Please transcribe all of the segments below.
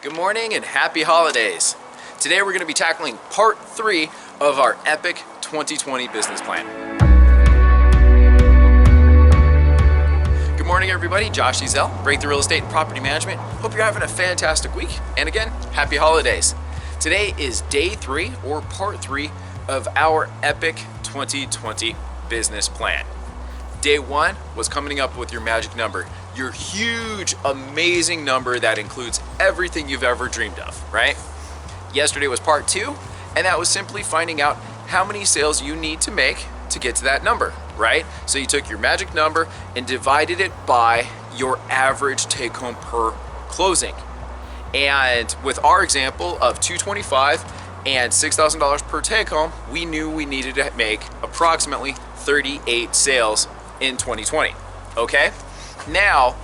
Good morning and happy holidays. Today we're going to be tackling part 3 of our epic 2020 business plan. Good morning everybody, Josh Ezell, Breakthrough Real Estate and Property Management. Hope you're having a fantastic week, and again, happy holidays. Today is day 3 or part 3 of our epic 2020 business plan. Day 1 was coming up with your magic number, your huge, amazing number that includes everything you've ever dreamed of, right? Yesterday was part 2, and that was simply finding out how many sales you need to make to get to that number, right? So you took your magic number and divided it by your average take home per closing. And with our example of $225 and $6,000 per take home, we knew we needed to make approximately 38 sales in 2020, okay? Now,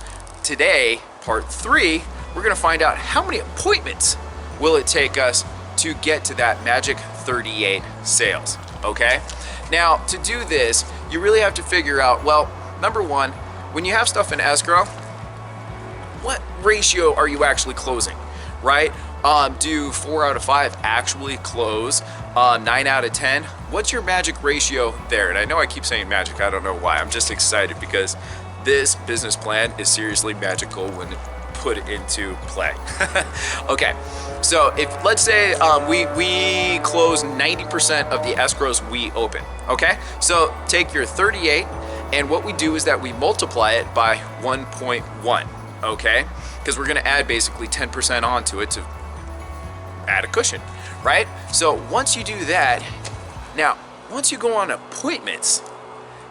today, part 3, we're gonna find out how many appointments will it take us to get to that magic 38 sales, okay? Now, to do this, you really have to figure out, well, number one, when you have stuff in escrow, what ratio are you actually closing, right? Do 4 out of 5 actually close? 9 out of 10? What's your magic ratio there? And I know I keep saying magic, I don't know why. I'm just excited because this business plan is seriously magical when put into play. Okay, so if let's say we close 90% of the escrows we open, okay? So take your 38, and what we do is that we multiply it by 1.1, okay? Because we're gonna add basically 10% onto it to add a cushion, right? So once you do that, now, once you go on appointments,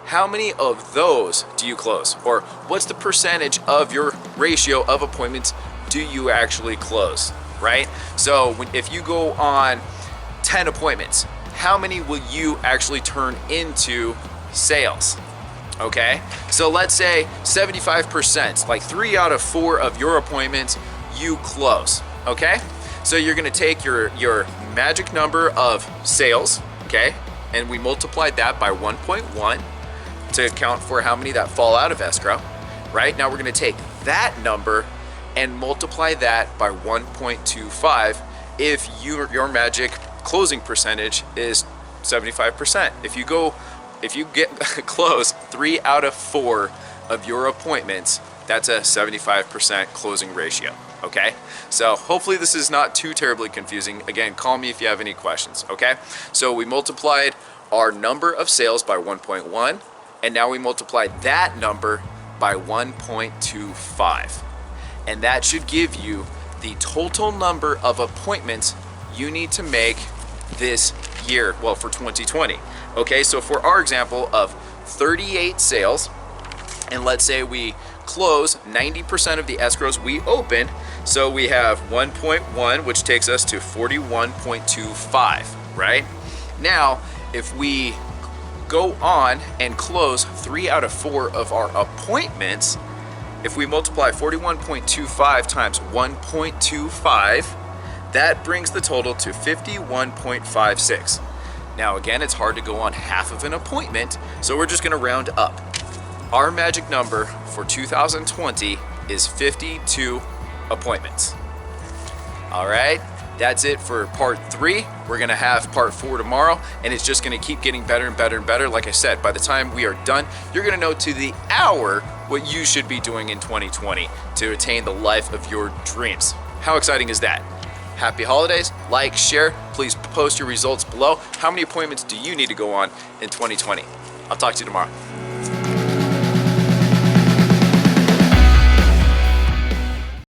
how many of those do you close? Or what's the percentage of your ratio of appointments do you actually close, right? So if you go on 10 appointments, how many will you actually turn into sales? Okay, so let's say 75%, like 3 out of 4 of your appointments you close, okay? So you're gonna take your magic number of sales, okay? And we multiplied that by 1.1 to account for how many that fall out of escrow, right? Now we're gonna take that number and multiply that by 1.25 if your magic closing percentage is 75%. If you get close 3 out of 4 of your appointments, that's a 75% closing ratio, okay? So hopefully this is not too terribly confusing. Again, call me if you have any questions, okay? So we multiplied our number of sales by 1.1, and now we multiplied that number by 1.25. And that should give you the total number of appointments you need to make this year, well, for 2020. Okay, so for our example of 38 sales, and let's say we close 90% of the escrows we open, so we have 1.1, which takes us to 41.25, right? Now, if we go on and close 3 out of 4 of our appointments, if we multiply 41.25 times 1.25, that brings the total to 51.56. Now again, it's hard to go on half of an appointment, so we're just gonna round up. Our magic number for 2020 is 52 appointments. All right, that's it for part 3. We're gonna have part 4 tomorrow, and it's just gonna keep getting better and better and better. Like I said, by the time we are done, you're gonna know to the hour what you should be doing in 2020 to attain the life of your dreams. How exciting is that? Happy holidays, like, share, please post your results below. How many appointments do you need to go on in 2020? I'll talk to you tomorrow.